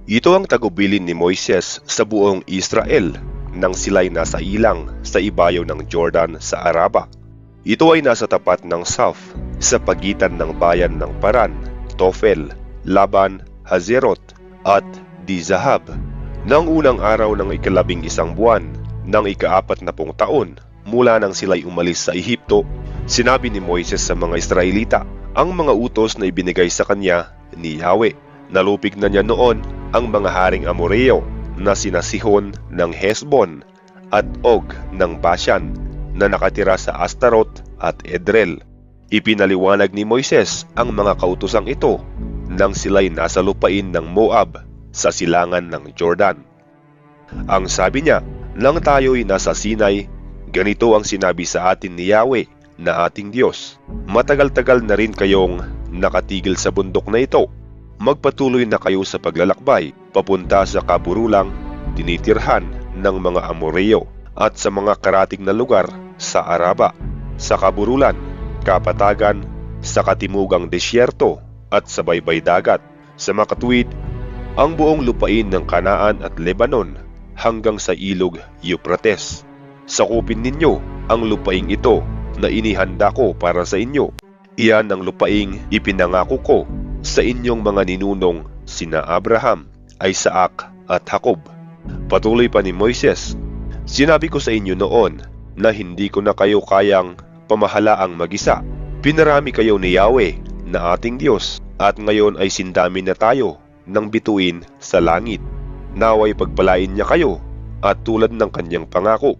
Ito ang tagubilin ni Moises sa buong Israel nang sila'y nasa ilang sa ibabaw ng Jordan sa Araba. Ito ay nasa tapat ng Saf sa pagitan ng bayan ng Paran, Tofel, Laban, Hazerot at Di-Zahab. Nang unang araw ng ika-11 buwan ng ika-40 taon mula nang sila'y umalis sa Ehipto, sinabi ni Moises sa mga Israelita ang mga utos na ibinigay sa kanya ni Yahweh. Nalupig na niya noon ang mga haring Amoreo na sina Sihon ng Hesbon at Og ng Bashan na nakatira sa Astaroth at Edrel. Ipinaliwanag ni Moises ang mga kautosang ito nang sila'y nasa lupain ng Moab sa silangan ng Jordan. Ang sabi niya, nang tayo'y nasa Sinai, ganito ang sinabi sa atin ni Yahweh na ating Diyos. Matagal-tagal na rin kayong nakatigil sa bundok na ito. Magpatuloy na kayo sa paglalakbay papunta sa kaburulang tinitirhan ng mga Amoreo at sa mga karatig na lugar sa Araba, sa kaburulan, kapatagan, sa katimugang desyerto at sa baybay dagat, sa makatuwid, ang buong lupain ng Kanaan at Lebanon hanggang sa ilog Euphrates. Sakupin ninyo ang lupaing ito na inihanda ko para sa inyo. Iyan ang lupaing ipinangako ko sa inyong mga ninunong sina Abraham, Isaac at Jacob. Patuloy pa ni Moises, sinabi ko sa inyo noon na hindi ko na kayo kayang pamahalaang mag-isa. Pinarami kayo ni Yahweh na ating Diyos at ngayon ay sindami na tayo ng bituin sa langit. Naway pagpalain niya kayo at tulad ng kanyang pangako,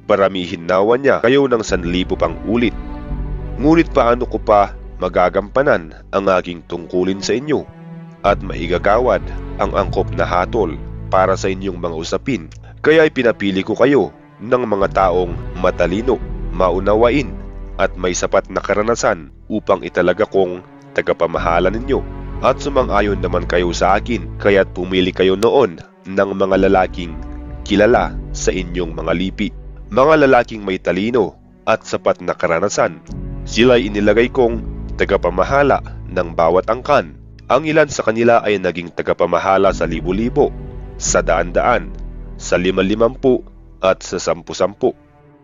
paramihin nawa niya kayo ng 1,000 pang ulit. Ngunit paano ko pa magagampanan ang aking tungkulin sa inyo at maigagawad ang angkop na hatol para sa inyong mga usapin? Kaya pinapili ko kayo ng mga taong matalino, maunawain at may sapat na karanasan upang italaga kong tagapamahala ninyo. At sumang-ayon naman kayo sa akin, kaya't pumili kayo noon ng mga lalaking kilala sa inyong mga lipi, mga lalaking may talino at sapat na karanasan. Sila'y inilagay kong tagapamahala ng bawat angkan. Ang ilan sa kanila ay naging tagapamahala sa 1,000, sa 100, sa 50 at sa 10.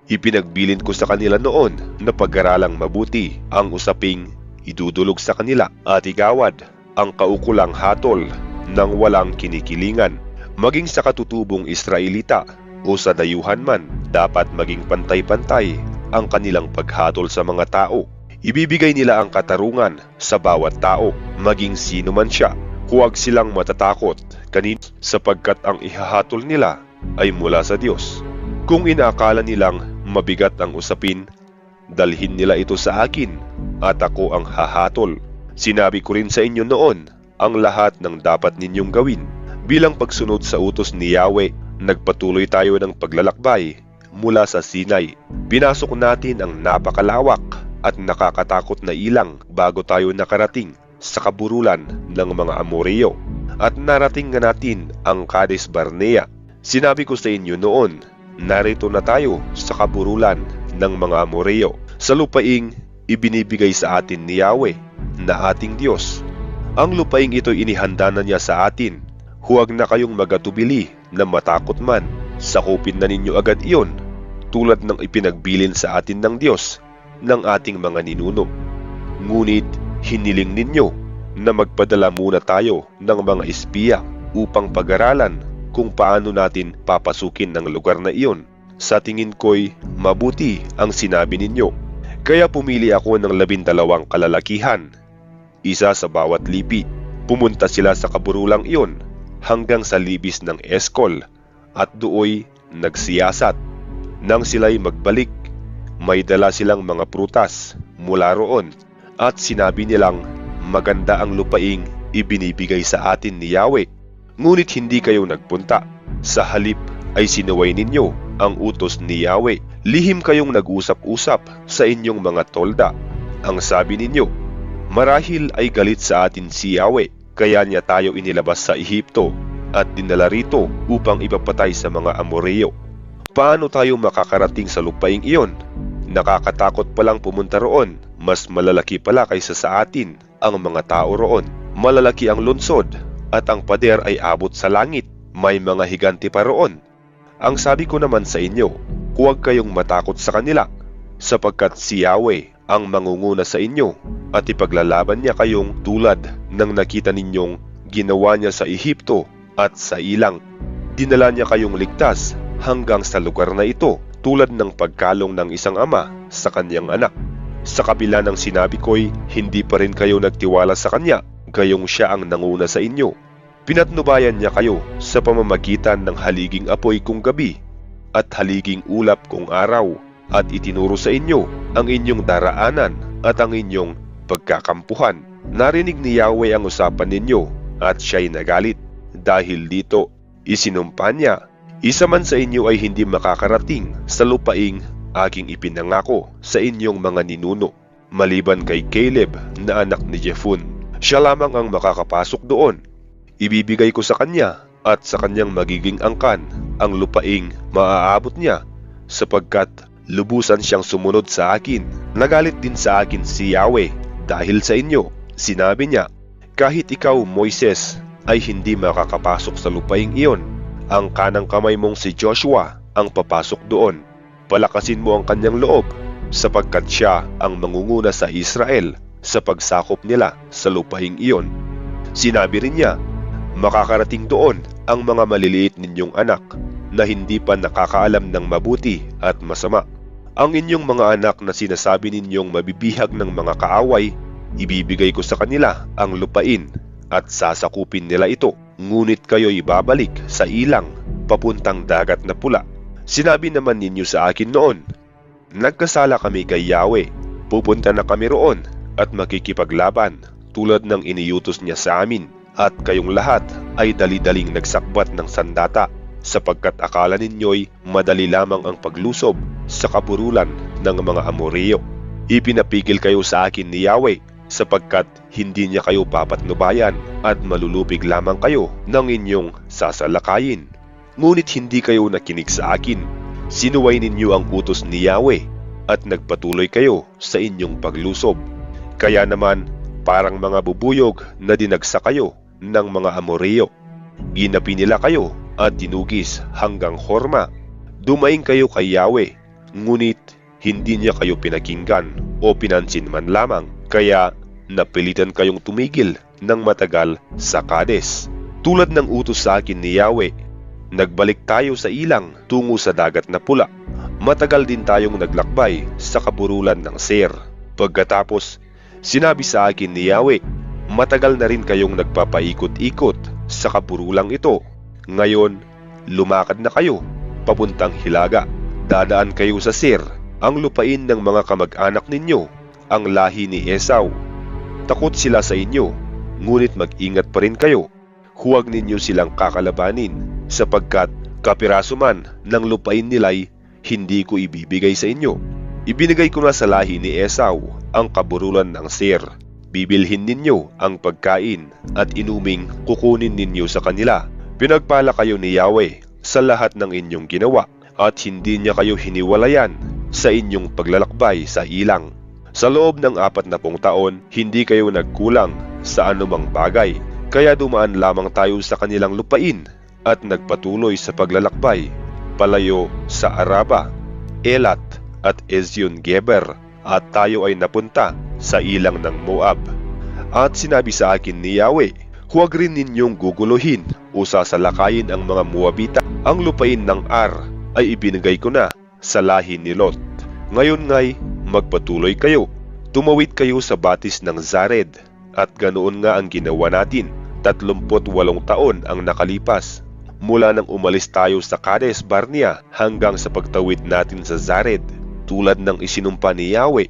Ipinagbilin ko sa kanila noon na pag-aralang mabuti ang usaping idudulog sa kanila at igawad ang kaukulang hatol ng walang kinikilingan. Maging sa katutubong Israelita o sa dayuhan man, dapat maging pantay-pantay ang kanilang paghatol sa mga tao. Ibibigay nila ang katarungan sa bawat tao, maging sino man siya. Huwag silang matatakot kanino sapagkat ang ihahatol nila ay mula sa Diyos. Kung inaakala nilang mabigat ang usapin, dalhin nila ito sa akin at ako ang hahatol. Sinabi ko rin sa inyo noon ang lahat ng dapat ninyong gawin. Bilang pagsunod sa utos ni Yahweh, nagpatuloy tayo ng paglalakbay mula sa Sinai. Pinasok natin ang napakalawak at nakakatakot na ilang bago tayo nakarating sa kaburulan ng mga Amoreo at narating nga natin ang Kades Barnea. Sinabi ko sa inyo noon, narito na tayo sa kaburulan ng mga Amoreo, sa lupaing ibinibigay sa atin ni Yahweh na ating Diyos. Ang lupaing ito inihanda na niya sa atin. Huwag na kayong magatubili na matakot man, sakupin na ninyo agad iyon tulad ng ipinagbilin sa atin ng Diyos ng ating mga ninuno. Ngunit hiniling ninyo na magpadala muna tayo ng mga espiya upang pag-aralan kung paano natin papasukin ng lugar na iyon. Sa tingin ko'y mabuti ang sinabi ninyo. Kaya pumili ako ng 12 kalalakihan, isa sa bawat lipi. Pumunta sila sa kaburulang iyon hanggang sa libis ng Eskol at dooy nagsiyasat. Nang sila'y magbalik, may dala silang mga prutas mula roon at sinabi nilang maganda ang lupaing ibinibigay sa atin ni Yahweh. Ngunit hindi kayo nagpunta. Sa halip ay sinuway ninyo ang utos ni Yahweh. Lihim kayong nag-usap-usap sa inyong mga tolda. Ang sabi ninyo, marahil ay galit sa atin si Yahweh, kaya niya tayo inilabas sa Ehipto at dinala rito upang ipapatay sa mga Amoreo. Paano tayo makakarating sa lupaing iyon? Nakakatakot palang pumunta roon. Mas malalaki pala kaysa sa atin ang mga tao roon. Malalaki ang lungsod at ang pader ay abot sa langit. May mga higanti pa roon. Ang sabi ko naman sa inyo, huwag kayong matakot sa kanila, sapagkat si Yahweh ang mangunguna sa inyo at ipaglalaban niya kayong tulad ng nakita ninyong ginawa niya sa Ehipto at sa ilang. Dinala niya kayong ligtas hanggang sa lugar na ito, tulad ng pagkalong ng isang ama sa kanyang anak. Sa kabila ng sinabi ko'y hindi pa rin kayo nagtiwala sa kanya, gayong siya ang nanguna sa inyo. Pinatnubayan niya kayo sa pamamagitan ng haliging apoy kung gabi at haliging ulap kung araw, at itinuro sa inyo ang inyong daraanan at ang inyong pagkakampuhan. Narinig ni Yahweh ang usapan ninyo at siya'y nagalit. Dahil dito, isinumpa niya, isa man sa inyo ay hindi makakarating sa lupaing aking ipinangako sa inyong mga ninuno, maliban kay Caleb na anak ni Jephunneh. Siya lamang ang makakapasok doon. Ibibigay ko sa kanya at sa kanyang magiging angkan ang lupaing maaabot niya, sapagkat lubusan siyang sumunod sa akin. Nagalit din sa akin si Yahweh dahil sa inyo. Sinabi niya, kahit ikaw, Moises, ay hindi makakapasok sa lupaing iyon. Ang kanang kamay mong si Joshua ang papasok doon. Palakasin mo ang kanyang loob, sapagkat siya ang mangunguna sa Israel sa pagsakop nila sa lupaing iyon. Sinabi rin niya, makakarating doon ang mga maliliit ninyong anak na hindi pa nakakaalam ng mabuti at masama. Ang inyong mga anak na sinasabi ninyong mabibihag ng mga kaaway, ibibigay ko sa kanila ang lupain at sasakupin nila ito. Ngunit kayo'y ibabalik sa ilang papuntang dagat na pula. Sinabi naman ninyo sa akin noon, nagkasala kami kay Yahweh, pupunta na kami roon at makikipaglaban tulad ng iniutos niya sa amin, at kayong lahat ay dali-daling nagsakbat ng sandata, sapagkat akala ninyo'y madali lamang ang paglusob sa kaburulan ng mga Amoreo. Ipinapigil kayo sa akin ni Yahweh, sapagkat hindi niya kayo papatnubayan at malulupig lamang kayo ng inyong sasalakayin. Ngunit hindi kayo nakinig sa akin. Sinuway ninyo ang utos ni Yahweh at nagpatuloy kayo sa inyong paglusob. Kaya naman parang mga bubuyog na dinagsa kayo ng mga Amoreo. Ginapi nila kayo at dinugis hanggang Horma. Dumaing kayo kay Yahweh, ngunit hindi niya kayo pinakinggan o pinansin man lamang. Kaya napilitan kayong tumigil ng matagal sa Kades. Tulad ng utos sa akin ni Yahweh, nagbalik tayo sa ilang tungo sa dagat na pula. Matagal din tayong naglakbay sa kaburulan ng Seir. Pagkatapos, sinabi sa akin ni Yahweh, matagal na rin kayong nagpapaikot-ikot sa kaburulang ito. Ngayon, lumakad na kayo papuntang Hilaga. Dadaan kayo sa Seir, ang lupain ng mga kamag-anak ninyo, ang lahi ni Esau. Takot sila sa inyo, ngunit mag-ingat pa rin kayo. Huwag ninyo silang kakalabanin, sapagkat kapiraso man ng lupain nila'y hindi ko ibibigay sa inyo. Ibinigay ko na sa lahi ni Esau ang kaburulan ng Seir. Bibilhin ninyo ang pagkain at inuming kukunin ninyo sa kanila. Pinagpala kayo ni Yahweh sa lahat ng inyong ginawa, at hindi niya kayo hiniwalayan sa inyong paglalakbay sa ilang. Sa loob ng 40 taon, hindi kayo nagkulang sa anumang bagay, kaya dumaan lamang tayo sa kanilang lupain at nagpatuloy sa paglalakbay, palayo sa Araba, Elat at Ezion-Geber, at tayo ay napunta sa ilang ng Moab. At sinabi sa akin ni Yahweh, huwag rin ninyong guguluhin o sasalakayin ang mga Moabita. Ang lupain ng Ar ay ibinigay ko na sa lahi ni Lot. Ngayon nga'y magpatuloy kayo. Tumawid kayo sa batis ng Zared, at ganoon nga ang ginawa natin. 38 taon ang nakalipas mula nang umalis tayo sa Kades Barnea hanggang sa pagtawid natin sa Zared, tulad ng isinumpa ni Yahweh.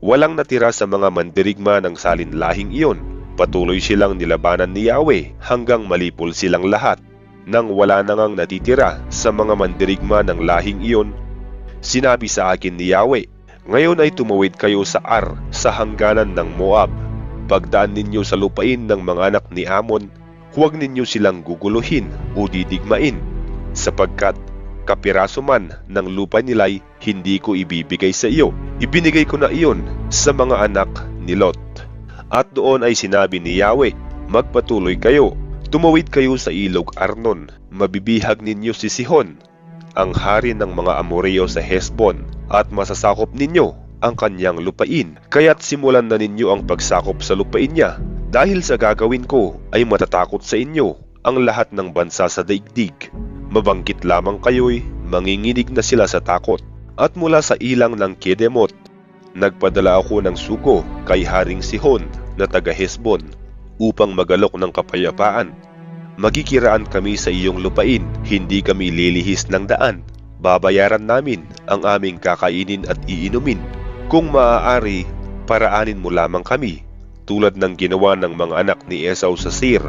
Walang natira sa mga mandirigma ng salinlahing iyon. Patuloy silang nilabanan ni Yahweh hanggang malipol silang lahat. Nang wala na ngang natitira sa mga mandirigma ng lahing iyon, sinabi sa akin ni Yahweh, ngayon ay tumawid kayo sa Ar, sa hangganan ng Moab. Pagdaan ninyo sa lupain ng mga anak ni Amon, huwag ninyo silang guguluhin o didigmain, sapagkat kapiraso man ng lupa nila'y hindi ko ibibigay sa iyo. Ibinigay ko na iyon sa mga anak ni Lot. At doon ay sinabi ni Yahweh, magpatuloy kayo, Tumawid kayo sa ilog Arnon, mabibihag ninyo si Sihon, ang hari ng mga Amoreo sa Hesbon, at masasakop ninyo ang kanyang lupain. Kaya't simulan na ninyo ang pagsakop sa lupain niya, dahil sa gagawin ko ay matatakot sa inyo ang lahat ng bansa sa daigdig. Mabangkit lamang kayo'y manginginig na sila sa takot. At mula sa ilang ng Kedemot, nagpadala ako ng sugo kay Haring Sihon na taga Hesbon upang magalok ng kapayapaan. Magkikiraan kami sa iyong lupain, hindi kami lilihis ng daan. Babayaran namin ang aming kakainin at iinumin. Kung maaari, paraanin mo lamang kami, tulad ng ginawa ng mga anak ni Esau sa Seir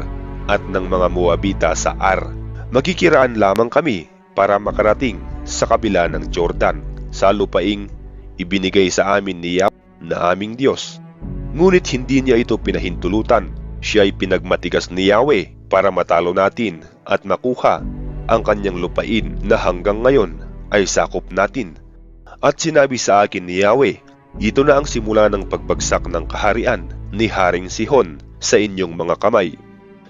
at ng mga Moabita sa Ar. Magkikiraan lamang kami para makarating sa kabila ng Jordan, sa lupaing ibinigay sa amin ni Yahweh na aming Diyos. Ngunit hindi niya ito pinahintulutan. Siya ay pinagmatigas ni Yahweh para matalo natin at makuha ang kanyang lupain na hanggang ngayon ay sakop natin. At sinabi sa akin ni Yahweh, ito na ang simula ng pagbagsak ng kaharian ni Haring Sihon sa inyong mga kamay.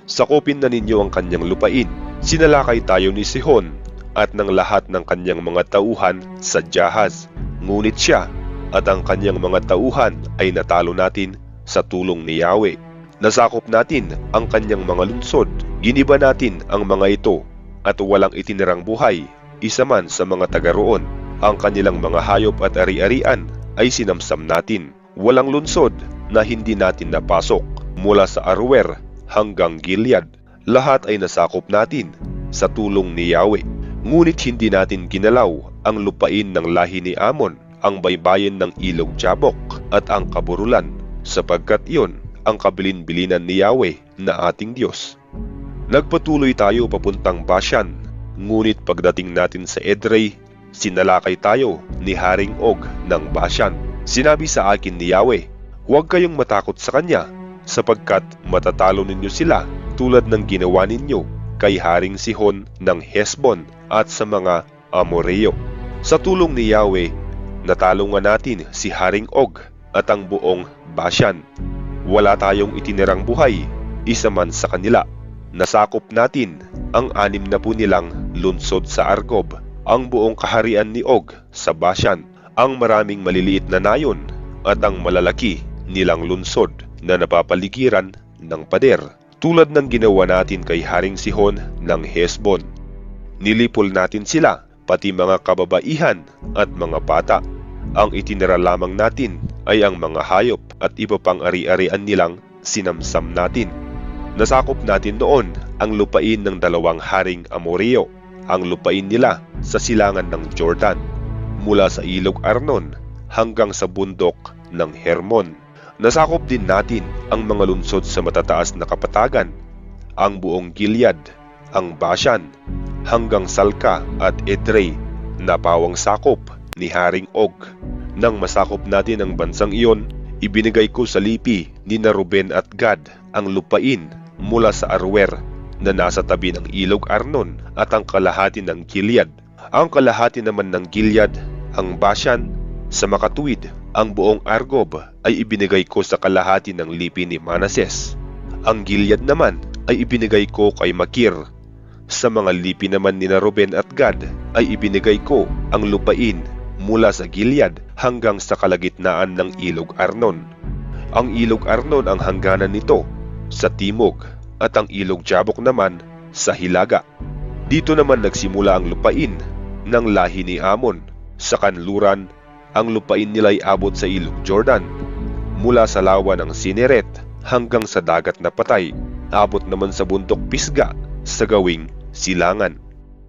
Sakupin na ninyo ang kanyang lupain. Sinalakay tayo ni Sihon at ng lahat ng kanyang mga tauhan sa Jahaz. Ngunit siya at ang kanyang mga tauhan ay natalo natin sa tulong ni Yahweh. Nasakop natin ang kanyang mga lungsod, giniba natin ang mga ito, at walang itinirang buhay, isa man sa mga taga roon. Ang kanilang mga hayop at ari-arian ay sinamsam natin. Walang lungsod na hindi natin napasok, mula sa Aroer hanggang Gilead. Lahat ay nasakop natin sa tulong ni Yahweh. Ngunit hindi natin ginalaw ang lupain ng lahi ni Amon, ang baybayin ng ilog Jabok at ang kaburulan, sapagkat iyon ang kabilin-bilinan ni Yahweh na ating Diyos. Nagpatuloy tayo papuntang Bashan, ngunit pagdating natin sa Edrei, sinalakay tayo ni Haring Og ng Bashan. Sinabi sa akin ni Yahweh, huwag kayong matakot sa kanya, sapagkat matatalo ninyo sila tulad ng ginawa ninyo kay Haring Sihon ng Hesbon at sa mga Amoreo. Sa tulong ni Yahweh, natalo nga natin si Haring Og at ang buong Bashan. Wala tayong itinirang buhay, isa man sa kanila. Nasakop natin ang 60 nilang lungsod sa Argob, ang buong kaharian ni Og sa Bashan, ang maraming maliliit na nayon at ang malalaki nilang lungsod na napapaligiran ng pader, tulad ng ginawa natin kay Haring Sihon ng Hesbon. Nilipol natin sila, pati mga kababaihan at mga bata. Ang itinira lamang natin ay ang mga hayop at iba pang ari-arian nilang sinamsam natin. Nasakop natin noon ang lupain ng 2 haring Amoreo, ang lupain nila sa silangan ng Jordan, mula sa ilog Arnon hanggang sa bundok ng Hermon. Nasakop din natin ang mga lungsod sa matataas na kapatagan, ang buong Gilead, ang Bashan, hanggang Salka at Edrei na pawang sakop ni Haring Og. Nang masakop natin ang bansang iyon, ibinigay ko sa lipi ni Ruben at Gad ang lupain mula sa Aroer na nasa tabi ng ilog Arnon at ang kalahati ng Gilead. Ang kalahati naman ng Gilead, ang Bashan, sa makatuwid, ang buong Argob ay ibinigay ko sa kalahati ng lipi ni Manases. Ang Gilead naman ay ibinigay ko kay Makir. Sa mga lipi naman ni Ruben at Gad ay ibinigay ko ang lupain mula sa Gilead hanggang sa kalagitnaan ng ilog Arnon. Ang ilog Arnon ang hangganan nito sa timog at ang ilog Jabok naman sa hilaga. Dito naman nagsimula ang lupain ng lahi ni Amon. Sa kanluran, ang lupain nila ay abot sa ilog Jordan, mula sa lawa ng Sineret hanggang sa dagat na Patay, abot naman sa bundok Pisga sa gawing silangan.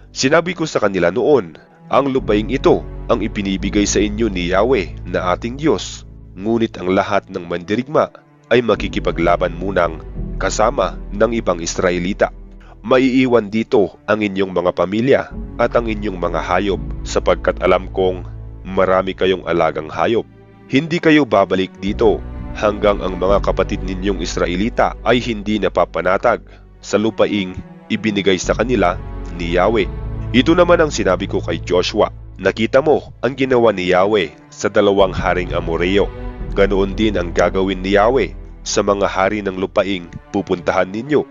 Sinabi ko sa kanila noon, ang lupaing ito ang ipinibigay sa inyo ni Yahweh na ating Diyos, ngunit ang lahat ng mandirigma ay makikipaglaban munang kasama ng ibang Israelita. Maiiwan dito ang inyong mga pamilya at ang inyong mga hayop, sapagkat alam kong marami kayong alagang hayop. Hindi kayo babalik dito hanggang ang mga kapatid ninyong Israelita ay hindi napapanatag sa lupaing ibinigay sa kanila ni Yahweh. Ito naman ang sinabi ko kay Joshua, nakita mo ang ginawa ni Yahweh sa 2 haring Amoreo. Ganoon din ang gagawin ni Yahweh sa mga hari ng lupaing pupuntahan ninyo.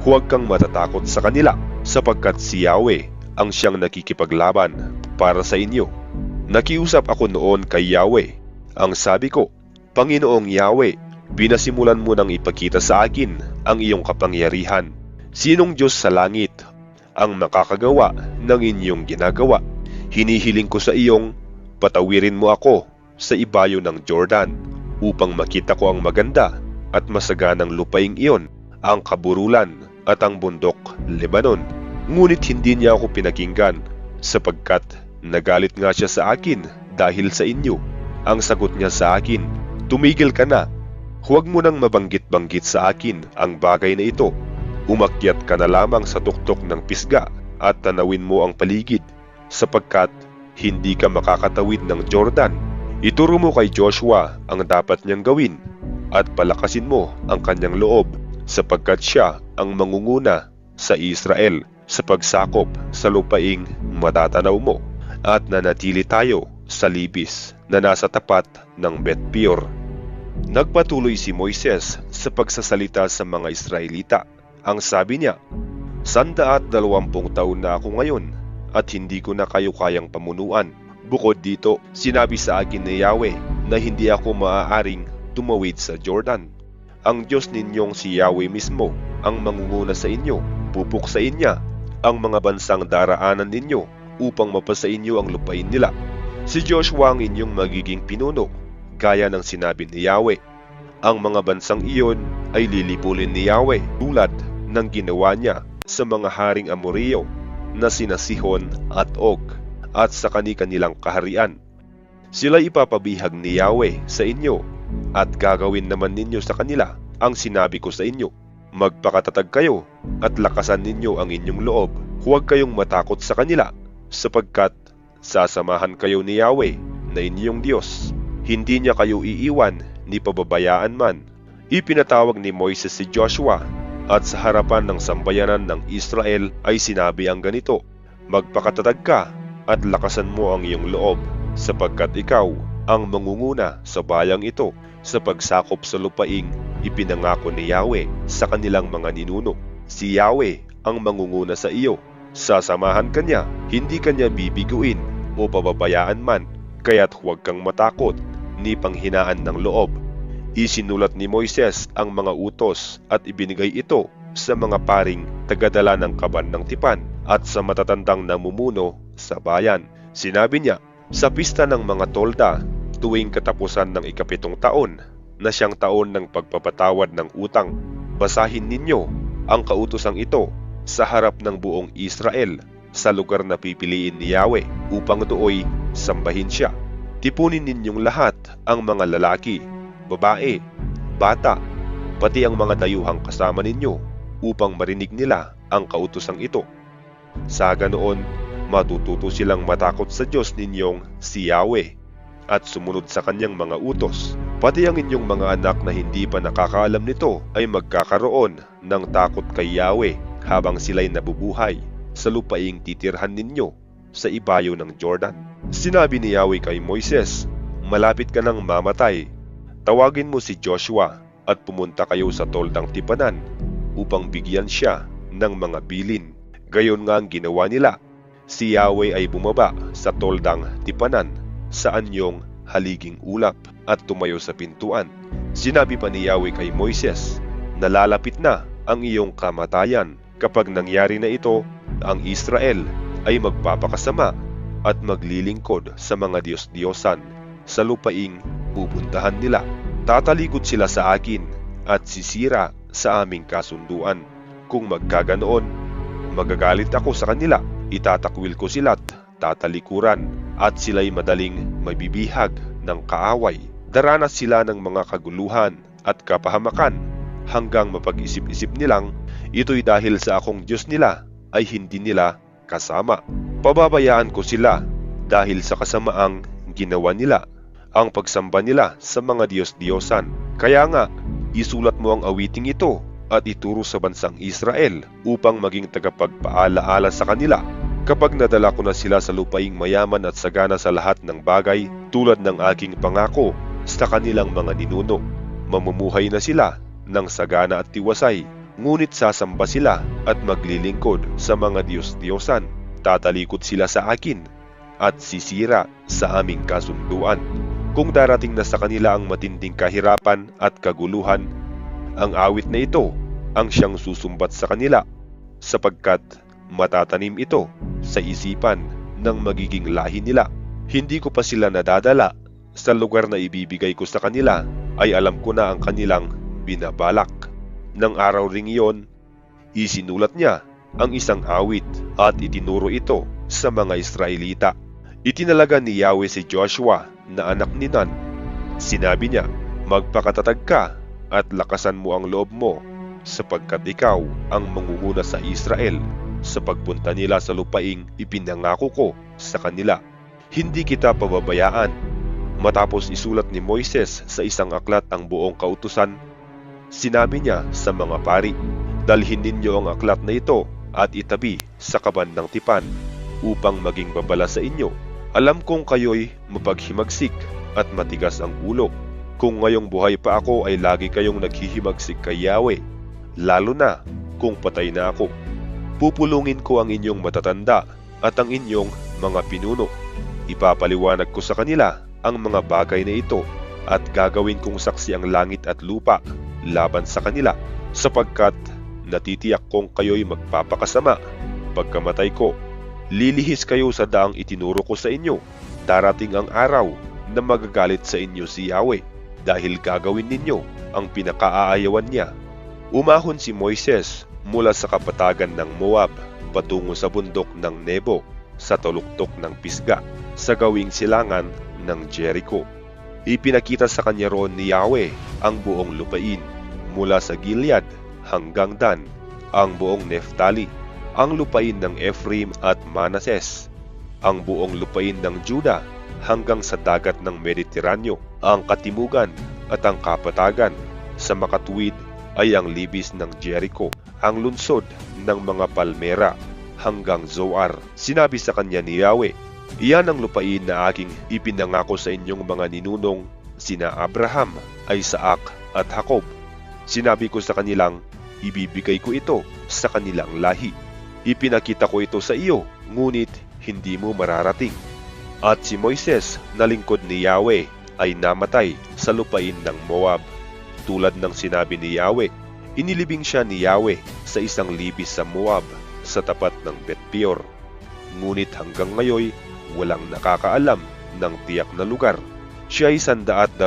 huwag kang matatakot sa kanila, sapagkat si Yahweh ang siyang nakikipaglaban para sa inyo. Nakiusap ako noon kay Yahweh. Ang sabi ko, Panginoong Yahweh, binasimulan mo nang ipakita sa akin ang iyong kapangyarihan. Sinong Diyos sa langit ang makakagawa ng inyong ginagawa? Hinihiling ko sa iyong patawirin mo ako sa ibayo ng Jordan upang makita ko ang maganda at masaganang lupaing iyon, ang kaburulan at ang bundok Lebanon. Ngunit hindi niya ako pinakinggan, sapagkat nagalit nga siya sa akin dahil sa inyo. Ang sagot niya sa akin, tumigil ka na. Huwag mo nang mabanggit-banggit sa akin ang bagay na ito. Umakyat ka na lamang sa tuktok ng pisga at tanawin mo ang paligid, sapagkat hindi ka makakatawid ng Jordan. Ituro mo kay Joshua ang dapat niyang gawin at palakasin mo ang kanyang loob, sapagkat siya ang mangunguna sa Israel sa pagsakop sa lupaing matatanaw mo, at nanatili tayo sa libis na nasa tapat ng Bet-peor. Nagpatuloy si Moises sa pagsasalita sa mga Israelita. Ang sabi niya, 120 taon na ako ngayon at hindi ko na kayo kayang pamunuan. Bukod dito, sinabi sa akin ni Yahweh na hindi ako maaaring tumawid sa Jordan. Ang Diyos ninyong si Yahweh mismo ang mangunguna sa inyo. Pupuksain niya ang mga bansang daraanan ninyo upang mapasa inyo ang lupain nila. Si Joshua ang inyong magiging pinuno, gaya ng sinabi ni Yahweh. Ang mga bansang iyon ay lilipulin ni Yahweh tulad ng ginawa niya sa mga haring Amoreo na sina Sihon at Og, at sa kani-kanilang kaharian. Sila ipapabihag ni Yahweh sa inyo, at gagawin naman ninyo sa kanila ang sinabi ko sa inyo. Magpakatatag kayo at lakasan ninyo ang inyong loob. Huwag kayong matakot sa kanila, sapagkat sasamahan kayo ni Yahweh na inyong Diyos. Hindi niya kayo iiwan ni pababayaan man. Ipinatawag ni Moises si Joshua, at sa harapan ng sambayanan ng Israel ay sinabi ang ganito, Magpakatatag ka at lakasan mo ang iyong loob, sapagkat ikaw ang mangunguna sa bayang ito sa pagsakop sa lupaing ipinangako ni Yahweh sa kanilang mga ninuno. Si Yahweh ang mangunguna sa iyo. Sasamahan ka niya, hindi ka niya bibiguin o pababayaan man, kaya't huwag kang matakot ni panghinaan ng loob. Isinulat ni Moises ang mga utos at ibinigay ito sa mga paring tagadala ng kaban ng tipan at sa matatandang namumuno sa bayan. Sinabi niya, sa pista ng mga tolda, tuwing katapusan ng 7 taon, na siyang taon ng pagpapatawad ng utang, basahin ninyo ang kautosang ito sa harap ng buong Israel sa lugar na pipiliin ni Yahweh upang dooy sambahin siya. Tipunin ninyong lahat ang mga lalaki, babae, bata, pati ang mga dayuhang kasama ninyo upang marinig nila ang kautosang ito. Sa ganoon, matututo silang matakot sa Diyos ninyong si Yahweh at sumunod sa kanyang mga utos. Pati ang inyong mga anak na hindi pa nakakaalam nito ay magkakaroon ng takot kay Yahweh habang sila'y nabubuhay sa lupaing titirhan ninyo sa ibayo ng Jordan. Sinabi ni Yahweh kay Moises, malapit ka nang mamatay. Tawagin mo si Joshua at pumunta kayo sa toldang tipanan upang bigyan siya ng mga bilin. Gayon nga ang ginawa nila. Si Yahweh ay bumaba sa toldang tipanan sa anyong haliging ulap at tumayo sa pintuan. Sinabi pa ni Yahweh kay Moises, nalalapit na ang iyong kamatayan. Kapag nangyari na ito, ang Israel ay magpapakasama at maglilingkod sa mga Diyos-Diyosan sa lupaing pupuntahan nila. Tatalikod sila sa akin at sisira sa aming kasunduan. Kung magkaganoon, magagalit ako sa kanila. Itatakwil ko sila't tatalikuran at sila'y madaling mabibihag ng kaaway. Daranas sila ng mga kaguluhan at kapahamakan hanggang mapag-isip-isip nilang ito'y dahil sa akong Diyos nila ay hindi nila kasama. Pababayaan ko sila dahil sa kasamaang ginawa nila, ang pagsamba nila sa mga Diyos-Diyosan. Kaya nga, isulat mo ang awiting ito at ituro sa bansang Israel upang maging tagapagpaalaala sa kanila. Kapag nadala ko na sila sa lupaing mayaman at sagana sa lahat ng bagay tulad ng aking pangako sa kanilang mga ninuno, mamumuhay na sila ng sagana at tiwasay Ngunit sasamba sila at maglilingkod sa mga Diyos-Diyosan. Tatalikod sila sa akin at sisira sa aming kasunduan. Kung darating na sa kanila ang matinding kahirapan at kaguluhan, ang awit na ito ang siyang susumbat sa kanila, sapagkat matatanim ito sa isipan ng magiging lahi nila. Hindi ko pa sila nadadala sa lugar na ibibigay ko sa kanila, ay alam ko na ang kanilang binabalak. Nang araw ring iyon, isinulat niya ang isang awit at itinuro ito sa mga Israelita. Itinalaga ni Yahweh si Joshua na anak ni Nun. Sinabi niya, magpakatatag ka at lakasan mo ang loob mo, sapagkat ikaw ang mangunguna sa Israel sa pagpunta nila sa lupaing ipinangako ko sa kanila. Hindi kita pababayaan. Matapos isulat ni Moises sa isang aklat ang buong kautusan, sinabi niya sa mga pari, dalhin ninyo ang aklat na ito at itabi sa kabandang tipan upang maging babala sa inyo. Alam kong kayo'y mapaghimagsik at matigas ang ulo. Kung ngayong buhay pa ako ay lagi kayong naghihimagsik kay Yahweh, lalo na kung patay na ako. Pupulungin ko ang inyong matatanda at ang inyong mga pinuno. Ipapaliwanag ko sa kanila ang mga bagay na ito at gagawin kong saksi ang langit at lupa laban sa kanila, sapagkat natitiyak kong kayo'y magpapakasama. Pagkamatay ko, lilihis kayo sa daang itinuro ko sa inyo. Darating ang araw na magagalit sa inyo si Yahweh dahil gagawin ninyo ang pinakaaayawan niya. Umahon si Moises mula sa kapatagan ng Moab patungo sa bundok ng Nebo sa taluktok ng Pisga sa gawing silangan ng Jericho. Ipinakita sa kanya roon ni Yahweh ang buong lupain mula sa Gilead hanggang Dan, ang buong Neftali, ang lupain ng Ephraim at Manases, ang buong lupain ng Juda hanggang sa dagat ng Mediteraneo, ang katimugan at ang kapatagan. Sa makatuwid ay ang libis ng Jericho, ang lunsod ng mga palmera hanggang Zoar. Sinabi sa kanya ni Yahweh, iyan ang lupain na aking ipinangako sa inyong mga ninunong sina Abraham, Isaac at Jacob. Sinabi ko sa kanilang, ibibigay ko ito sa kanilang lahi. Ipinakita ko ito sa iyo, ngunit hindi mo mararating. At si Moises na lingkod ni Yahweh ay namatay sa lupain ng Moab. Tulad ng sinabi ni Yahweh, inilibing siya ni Yahweh sa isang libis sa Moab sa tapat ng Bet-peor. Ngunit hanggang ngayon, walang nakakaalam ng tiyak na lugar. Siya ay 120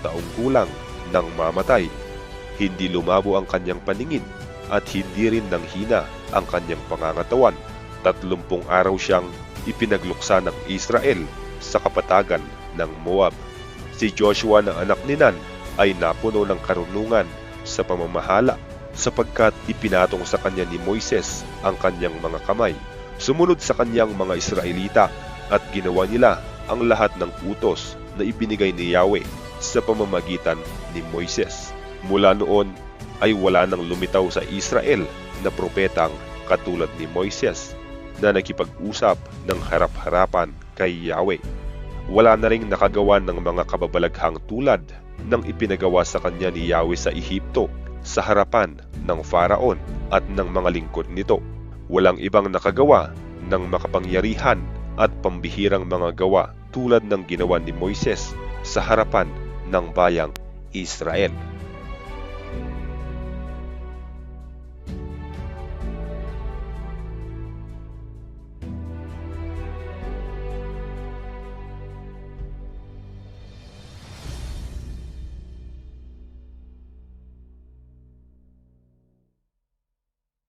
taong gulang nang mamatay. Hindi lumabo ang kanyang paningin at hindi rin nanghina ang kanyang pangangatawan. 30 araw siyang ipinagluksa ng Israel sa kapatagan ng Moab. Si Joshua na anak ni Nun ay napuno ng karunungan sa pamamahala, sapagkat ipinatong sa kanya ni Moises ang kanyang mga kamay. Sumunod sa kanyang mga Israelita at ginawa nila ang lahat ng utos na ibinigay ni Yahweh sa pamamagitan ni Moises. Mula noon ay wala nang lumitaw sa Israel na propetang katulad ni Moises na nakipag-usap ng harap-harapan kay Yahweh. Wala na ring nakagawa ng mga kababalaghang tulad ng ipinagawa sa kanya ni Yahweh sa Ehipto sa harapan ng Faraon at ng mga lingkod nito. Walang ibang nakagawa ng makapangyarihan at pambihirang mga gawa tulad ng ginawa ni Moises sa harapan ng bayang Israel.